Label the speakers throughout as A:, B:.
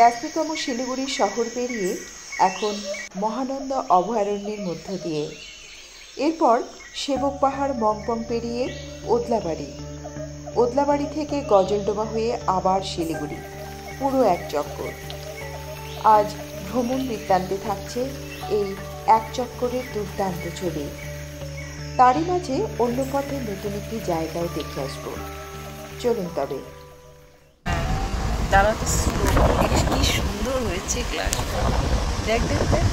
A: ব্যস্ততম শিলিগুড়ি শহর পেরিয়ে এখন মহানন্দা অভয়ারণ্যের মধ্য দিয়ে, এরপর সেবক পাহাড় মংপং পেরিয়ে ওদলাবাড়ি থেকে গজলডোবা হয়ে আবার শিলিগুড়ি, পুরো এক চক্কর। আজ ভ্রমণ বৃত্তান্তে থাকছে এই এক চক্করের দুর্দান্ত ছবি। তারই মাঝে অন্য পথে নতুন একটি জায়গাও দেখে আসবো। চলুন তবে।
B: তারা তো কি সুন্দর হয়েছে ক্লাস। দেখ দেখ দেখ,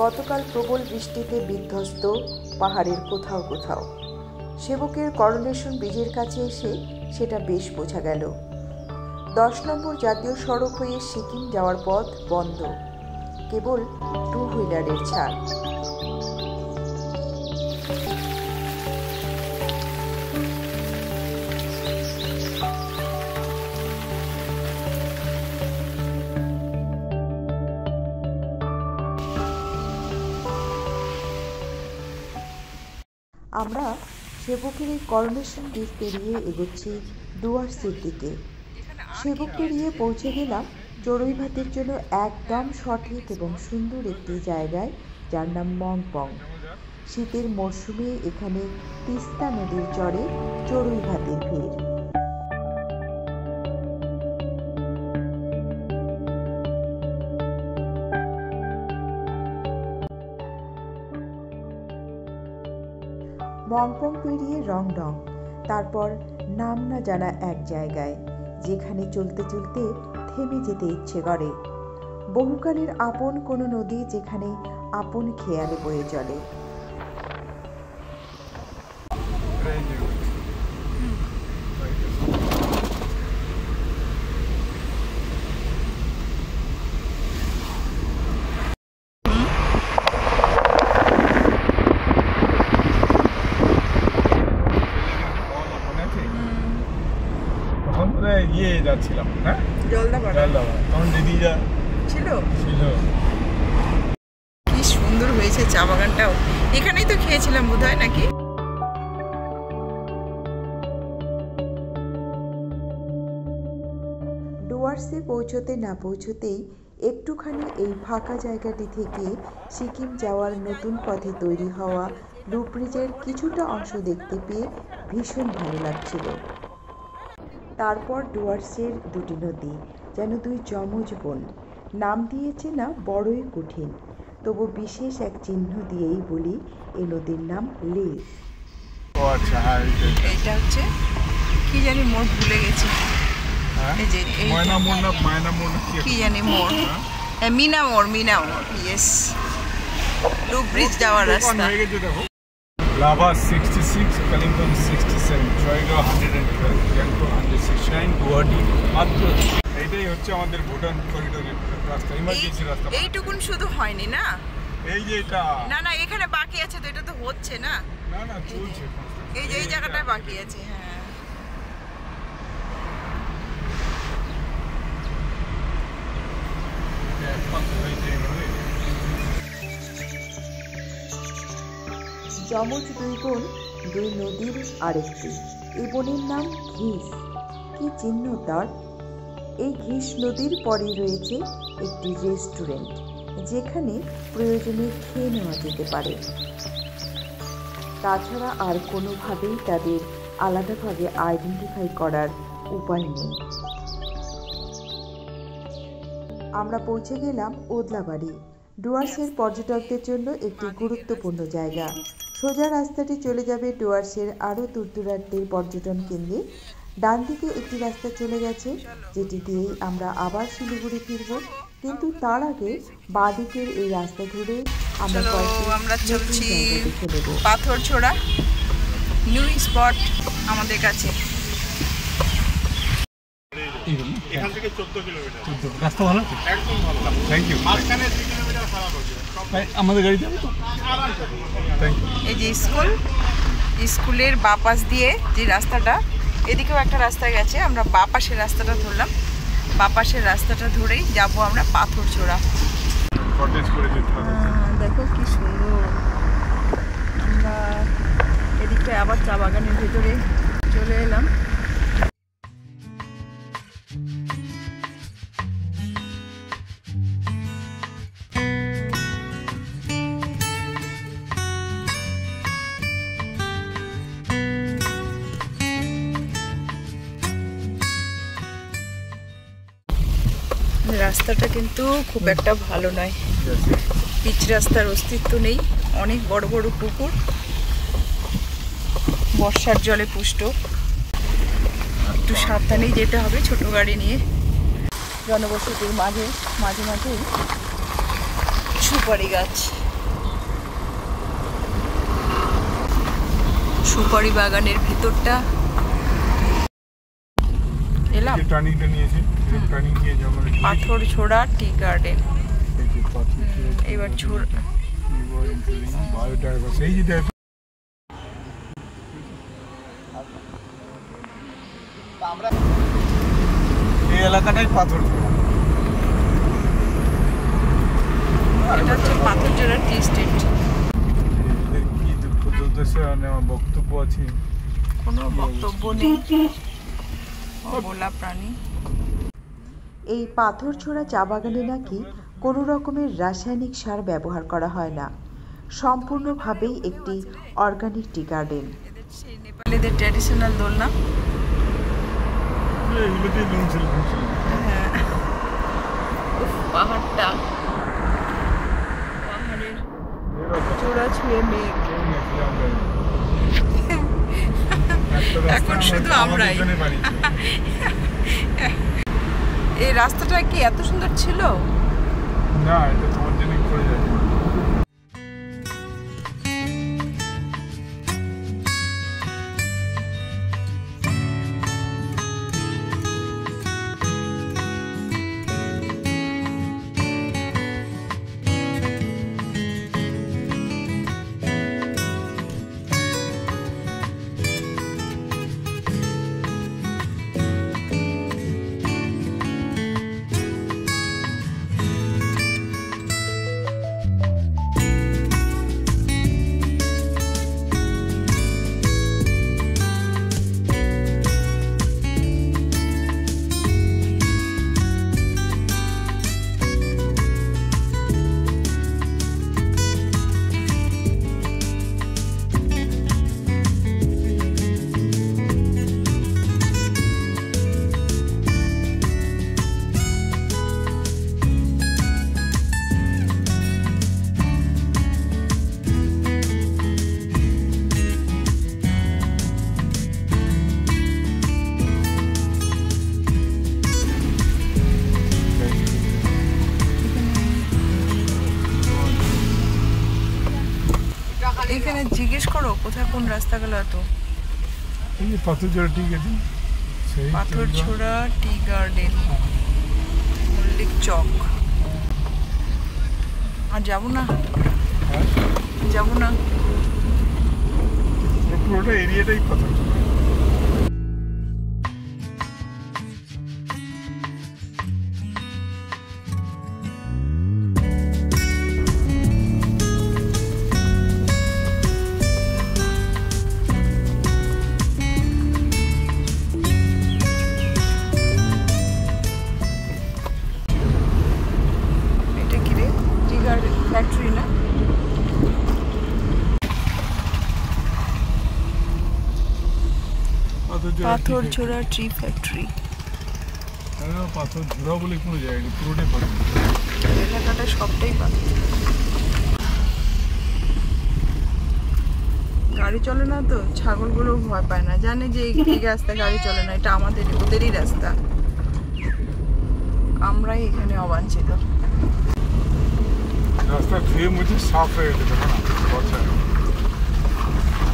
A: গতকাল প্রবল বৃষ্টিতে বিধ্বস্ত পাহাড়ের কোথাও কোথাও। সেবকের করোনেশন ব্রিজের কাছে এসে সেটা বেশ বোঝা গেল। 10 নম্বর জাতীয় সড়ক হয়ে সিকিম যাওয়ার পথ বন্ধ, কেবল 2 হুইলারের ছাড়। আমরা সেবকের এই করোনেশন ব্রিজ পেরিয়ে এগোচ্ছি ডুয়ার্সের দিকে। সেবক পেরিয়ে পৌঁছে গেলাম চড়ুইভাতির জন্য একদম সঠিক এবং সুন্দর একটি জায়গায়, যার নাম মংপং। শীতের মরশুমে এখানে তিস্তা নদীর চরে চড়ুইভাতির ভিড়। মংপং পেরিয়ে রংডং, তারপর নাম না জানা এক জায়গায়, যেখানে চলতে চলতে থেমে যেতে ইচ্ছে করে। বহুকালের আপন কোনো নদী যেখানে আপন খেয়ালে বয়ে চলে।
C: যাচ্ছিলাম, হ্যাঁ, জলদাপাড়া, তখন দিদিরা ছিল।
B: কি সুন্দর হয়েছে চা বাগানটাও। এখানেই তো খেয়েছিলাম বোধহয়, নাকি?
A: ডুয়ার্সে পৌঁছতে না পৌঁছতেই একটুখানি এই ফাঁকা জায়গাটি থেকে সিকিম যাওয়ার নতুন পথে তৈরি হওয়া লুপ ব্রিজের কিছুটা অংশ দেখতে পেয়ে ভীষণ ভালো লাগছিল। তারপর ডুয়ার্সের দুটি নদী যেন 2 যমজ বোন। নাম দিয়েছে না বড়ই কঠিন, তবু বিশেষ এক চিহ্ন দিয়েই বলি এই নদীর নাম লেজ।
C: আচ্ছা, হ্যাঁ,
B: এইটা হচ্ছে কি জানি মোড়, ভুলে গেছি। এই যে
C: ময়না মোড় না মায়না মোড়
B: কি জানি মোড়, মিনা মোড়, ইয়েস। লুপ ব্রিজ যাওয়ার রাস্তা।
C: লাভা 66, কালিম্পং 67, জয়গাঁও 112, গ্যাংটক 169, গুয়াহাটি মাত্র। এইটাই হচ্ছে আমাদের ভুটান করিডোরের রাস্তা, ইমার্জেন্সি রাস্তা।
B: এইটুকুন শুধু হয়নি না,
C: এই যে এটা
B: না এখানে বাকি আছে তো, এটা তো হচ্ছে না,
C: চলছে।
B: এই যে এই জায়গাটায় বাকি আছে। হ্যাঁ,
A: যমজ 2 বোন, 2 নদীর আরেকটি। এই বোনের নাম ঘিস। কি চিহ্ন তার! এই ঘিস নদীর পরে রয়েছে একটি রেস্টুরেন্ট, যেখানে প্রয়োজনে খেয়ে নেওয়া যেতে পারে। তাছাড়া আর কোনোভাবেই তাদের আলাদাভাবে আইডেন্টিফাই করার উপায় নেই। আমরা পৌঁছে গেলাম ওদলাবাড়ি, ডুয়ার্সের পর্যটকদের জন্য একটি গুরুত্বপূর্ণ জায়গা। সোজা রাস্তাটি চলে যাবে ডুয়ার্সের আরও দূরদূরান্তের পর্যটন কেন্দ্রে। ডান দিকে একটি রাস্তা চলে গেছে, যেটি দিয়েই আমরা আবার শিলিগুড়ি ফিরব, কিন্তু তার আগে বাঁ দিকের এই রাস্তা ধরে আমরা
B: চলছি পাথরছোড়া, নিউ স্পট আমাদের কাছে।
C: এখান থেকে 14 কিলোমিটার। রাস্তা ভালো আছে? একদম ভালো। Thank you. মাঝখানে 2 কিলোমিটার খারাপ হবে। আমাদের গাড়ি যাবে তো? Thank you.
B: এই যে স্কুলের বাঁ পাশ দিয়ে যে রাস্তাটা, এদিকেও একটা রাস্তা গেছে, আমরা বাঁ পাশের রাস্তাটা ধরলাম। বাঁ পাশের রাস্তাটা ধরেই যাবো আমরা পাথরছোড়া। দেখো কি সুন্দর। আমরা এদিকে আবার চা বাগানের ভেতরে চলে এলাম। রাস্তাটা কিন্তু খুব একটা ভালো নয়, পিচ রাস্তার অস্তিত্ব নেই, অনেক বড় বড় পুকুর, বর্ষার জলে পুষ্ট। একটু সাবধানেই যেতে হবে ছোট গাড়ি নিয়ে। জনবসতির মাঝে মাঝে মাঝে সুপারি গাছ, সুপারি বাগানের ভিতরটা এলাম। পাথরছোড়া টি গার্ডেন। এবার
C: এই এলাকাটাই পাথরছোড়া।
B: এটা হচ্ছে পাথরছোড়া টি স্টেট।
C: কি উদ্দেশ্যে বক্তব্য আছে?
B: কোনো বক্তব্য নেই, অবলা প্রাণী।
A: এই পাথরছোড়া চা বাগানে নাকি কোনো রকমের রাসায়নিক সার ব্যবহার করা হয় না, সম্পূর্ণভাবেই একটি অর্গানিক টি গার্ডেন।
B: নেপালিদের ট্র্যাডিশনাল দোলনা। পাহাড়টা, পাহাড়ের চূড়া ছুঁয়ে মেঘ, এখন শুধু আমরাই। এই রাস্তাটা কি এত সুন্দর ছিল?
C: না, এটা তোমার জন্য করে যাবে।
B: এখানে জিজ্ঞেস করো কোথায় কোন রাস্তা গেল। এত
C: Patharchora tea garden,
B: Patharchora tea garden, Mallik Chak. আর যাবো না, যাবো না,
C: পুরোটা এরিয়াটাই পাথরছোড়া।
B: ফ্যাক্টরি না? পাথর ছোড়া ট্রি ফ্যাক্টরি।
C: পাথর ঝোড়া বলে কোনো জায়গা নেই, পুরোটাই পাথর।
B: এলাকাটা সবটাই পাথর। গাড়ি চলে না তো, ছাগলগুলো ভয় পায় না, জানে যে এই রাস্তায় গাড়ি চলে না, এটা আমাদের ওদেরই রাস্তা, আমরাই এখানে অবাঞ্ছিত।
C: রাস্তা ধুয়ে মুছে সাফ হয়ে গেছে, দেখো না বর্ষায়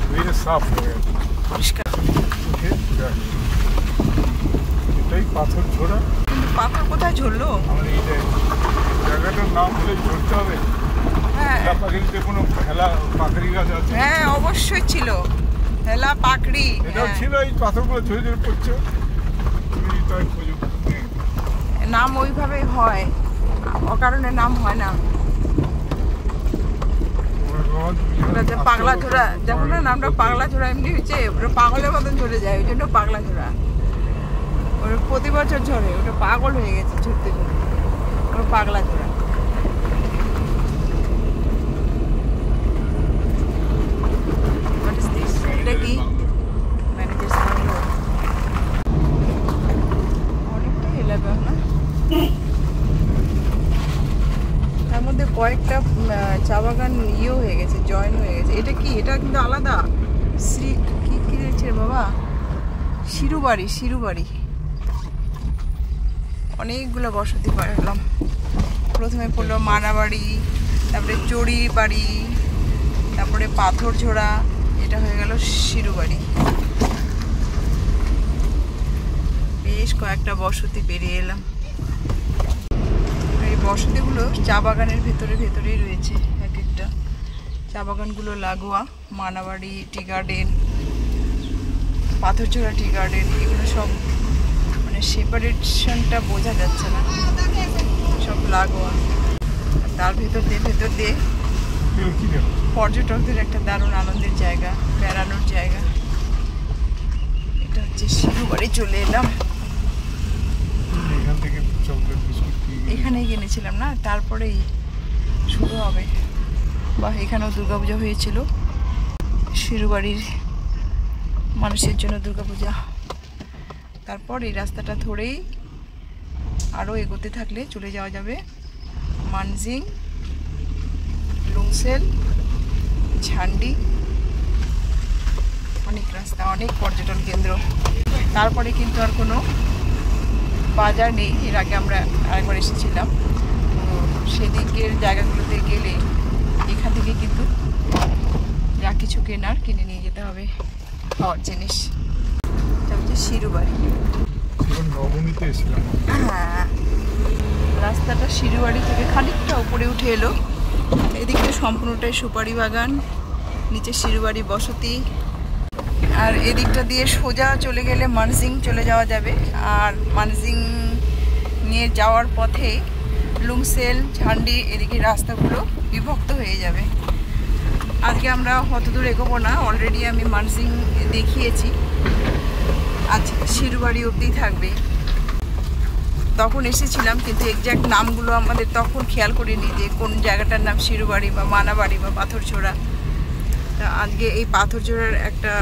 C: ধুয়ে সাফ হয়ে গেছে,
B: পরিষ্কার।
C: এটাই পাথর ঝোড়া।
B: কিন্তু পাথর কোথায় ঝরলো?
C: আমার এই জায়গাটার নাম হলে ঝরতে হবে।
B: হ্যাঁ
C: পাখিতে কোনো হেলা পাখড়ি গাছ আছে?
B: হ্যাঁ অবশ্যই ছিল, হেলা পাকড়ি।
C: এটাও ছিল, এই পাথরগুলো ঝরে ঝরে পড়ছে। তুমি তাই খোঁজো,
B: নাম ওইভাবেই হয়, অকারণে নাম হয় না। ওটা যে পাগলা ঝোড়া, দেখো না নামটা পাগলা ঝোড়া এমনি হয়েছে, ওটা পাগলের মতন ঝরে যায়, ওই জন্য পাগলা ঝোড়া। ওটা প্রতি বছর ঝরে, ওটা পাগল হয়ে গেছে ঝরতে ঝরে, ওটা পাগলা ঝোড়া। এটা কি ম্যানেজার সামনে অনেকটাই এলাকা না, তার মধ্যে কয়েকটা চা বাগান ইয়েও হয়ে গেছে, জয়েন হয়ে গেছে। এটা কি, এটা কিন্তু আলাদা। শ্রী কি কি দিয়েছে বাবা, শিরুবাড়ি, শিরুবাড়ি। অনেকগুলো বসতি পারলাম। প্রথমে পড়লো মানাবাড়ি, তারপরে চড়ি বাড়ি, তারপরে পাথর ঝোড়া, এটা হয়ে গেল শিরুবাড়ি। বেশ কয়েকটা বসতি পেরিয়ে এলাম। এই বসতিগুলো চা বাগানের ভেতরেই রয়েছে, এক একটা চা বাগানগুলো লাগোয়া। Manabari tea garden, পাথরঝোড়া tea garden, এগুলো সব মানে সেপারেশনটা বোঝা যাচ্ছে না, সব লাগোয়া। তার ভেতর দিয়ে পর্যটকদের একটা দারুণ আনন্দের জায়গা, বেড়ানোর জায়গা। এটা হচ্ছে শিরুবাড়ি চলে এলাম। এখানেই কিনেছিলাম না, তারপরেই শুরু হবে। বা এখানেও দুর্গাপূজা হয়েছিল, শিরুবাড়ির মানুষের জন্য দুর্গাপূজা। তারপর এই রাস্তাটা ধরেই আরও এগোতে থাকলে চলে যাওয়া যাবে মানজিং, লুংসেল, ঝান্ডি। অনেক রাস্তা, অনেক পর্যটন কেন্দ্র। তারপরে কিন্তু আর কোনো বাজার নেই। এর আগে আমরা আরেকবার এসেছিলাম, তো সেদিকের জায়গাগুলোতে গেলে এখান থেকে কিন্তু যা কিছু কেনার কিনে নিয়ে যেতে হবে, খাওয়ার জিনিস। এটা হচ্ছে শিরুবাড়ি।
C: নবমীতে এসেছিলাম।
B: হ্যাঁ, রাস্তাটা শিরুবাড়ি থেকে খানিকটা উপরে উঠে এলো। এদিকে সম্পূর্ণটাই সুপারি বাগান, নিচে শিরুবাড়ি বসতি। আর এদিকটা দিয়ে সোজা চলে গেলে মানজিং চলে যাওয়া যাবে। আর মানজিং নিয়ে যাওয়ার পথে লুংসেল, ঝান্ডি, এদিকে রাস্তাগুলো বিভক্ত হয়ে যাবে। আজকে আমরা অত দূর এগোবো না, অলরেডি আমি মানজিং দেখিয়েছি, আজ শিরুবাড়ি অবধি থাকবে। তখন এসেছিলাম কিন্তু এক্স্যাক্ট নামগুলো আমাদের তখন খেয়াল করিনি যে কোন জায়গাটার নাম শিরুবাড়ি বা মানাবাড়ি বা পাথরঝোড়া। তা আজকে এই পাথরঝোড়ার একটা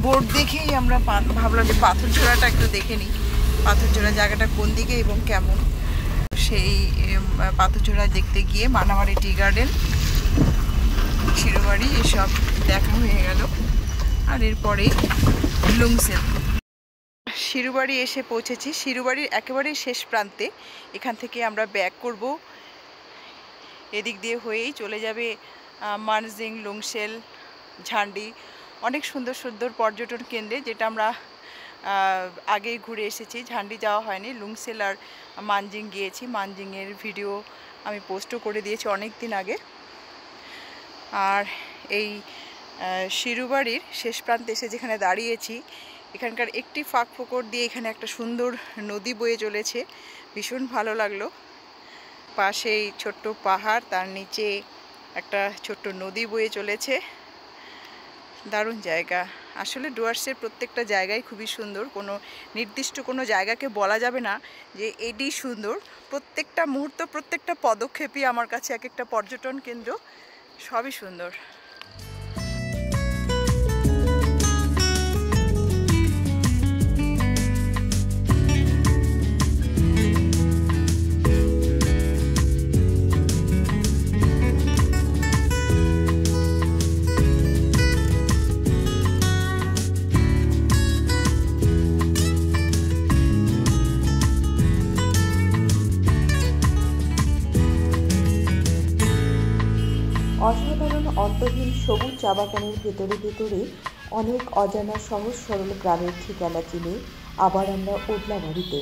B: বোর্ড দেখেই আমরা ভাবলাম যে পাথরঝোড়াটা একটু দেখে নিই, পাথরঝোড়া জায়গাটা কোন দিকে এবং কেমন। সেই পাথরঝোড়া দেখতে গিয়ে মানাবাড়ি টি গার্ডেন, শিরুবাড়ি এসব দেখা হয়ে গেল। আর এরপরে লুংসেল। শিরুবাড়ি এসে পৌঁছেছি, শিরুবাড়ির একেবারেই শেষ প্রান্তে। এখান থেকে আমরা ব্যাক করব, এদিক দিয়ে হয়েই চলে যাবে মানজিং, লুংসেল, ঝান্ডি। অনেক সুন্দর সুন্দর পর্যটন কেন্দ্রে, যেটা আমরা আগেই ঘুরে এসেছি। ঝান্ডি যাওয়া হয়নি, লুংসেল আর মানজিং গিয়েছি। মানজিংয়ের ভিডিও আমি পোস্টও করে দিয়েছি অনেক দিন আগে। আর এই শিরুবাড়ির শেষ প্রান্তে এসে যেখানে দাঁড়িয়েছি, এখানকার একটি ফাঁক ফোকর দিয়ে এখানে একটা সুন্দর নদী বয়ে চলেছে, ভীষণ ভালো লাগলো। পাশেই ছোট্ট পাহাড়, তার নিচে একটা ছোট্ট নদী বয়ে চলেছে, দারুণ জায়গা। আসলে ডুয়ার্সের প্রত্যেকটা জায়গায় খুবই সুন্দর, কোনো নির্দিষ্ট কোনো জায়গাকে বলা যাবে না যে এটি সুন্দর। প্রত্যেকটা মুহূর্ত, প্রত্যেকটা পদক্ষেপই আমার কাছে এক একটা পর্যটন কেন্দ্র, সবই সুন্দর।
A: অন্তহীন সবুজ চা বাগানের ভেতরে ভেতরে অনেক অজানা সহজ সরল গ্রামের ঠিকানা চিনে আবার আমরা ওদলাবাড়িতে।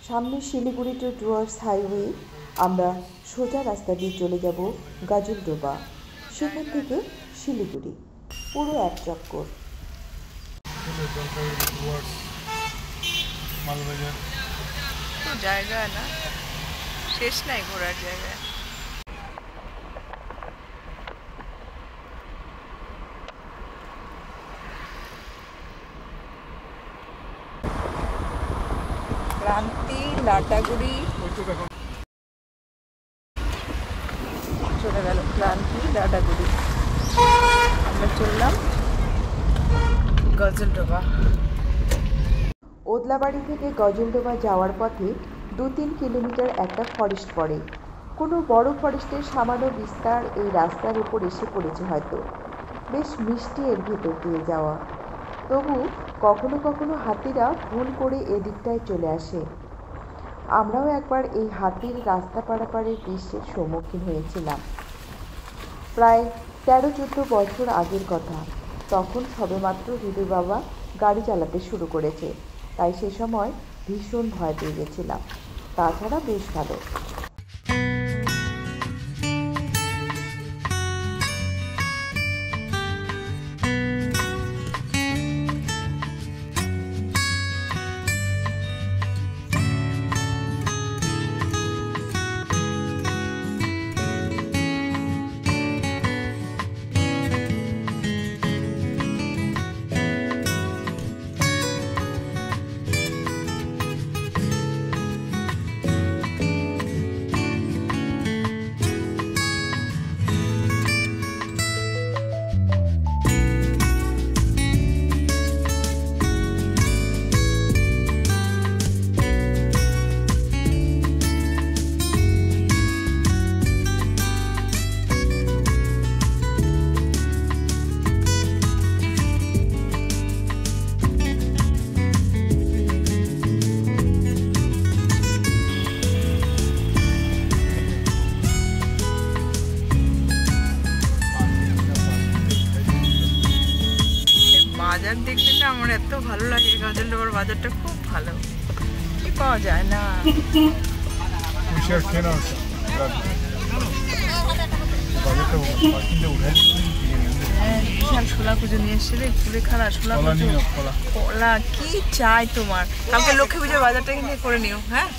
A: সামনে শিলিগুড়ি টু ডুয়ার্স হাইওয়ে। আমরা সোজা রাস্তা দিয়ে চলে যাব গাজলডোবা, সেখান থেকে শিলিগুড়ি, পুরো এক চক্কর।
B: তো জায়গা না শেষ নাই ঘোরার জায়গা। ক্রান্তি লাটাগুড়ি চলে গেল, ক্রান্তি লাটাগুড়ি। আমরা চললাম গজলডোবা।
A: ওদলাবাড়ি থেকে গজলডোবা যাওয়ার পথে 2-3 কিলোমিটার একটা ফরেস্ট পড়ে। কোনো বড় ফরেস্টের সামান্য বিস্তার এই রাস্তার উপর এসে পড়েছে হয়তো। বেশ মিষ্টি এর ভেতর দিয়ে যাওয়া, তবু কখনো কখনো হাতিরা ভুল করে এদিকটায় চলে আসে। আমরাও একবার এই হাতির রাস্তা পারাপারের দৃশ্যের সম্মুখীন হয়েছিলাম। প্রায় 13-14 বছর আগের কথা। তখন সবেমাত্র হৃদয় বাবা গাড়ি চালাতে শুরু করেছে, তাই সে সময় ভীষণ ভয় পেয়ে গেছিলাম। তাছাড়া বেশ ভালো।
B: বাজার দেখলে না আমার এত ভালো লাগে। গজলডোবার বাজারটা খুব ভালো, কি পাওয়া যায় না। বিশাল ছোলা পুজো নিয়ে এসছে রে, কুলে খালা ছোলা পুজো, কলা কি চাই তোমার। কালকে লক্ষ্মী পুজোর বাজারটা কিন্তু করে নিও। হ্যাঁ।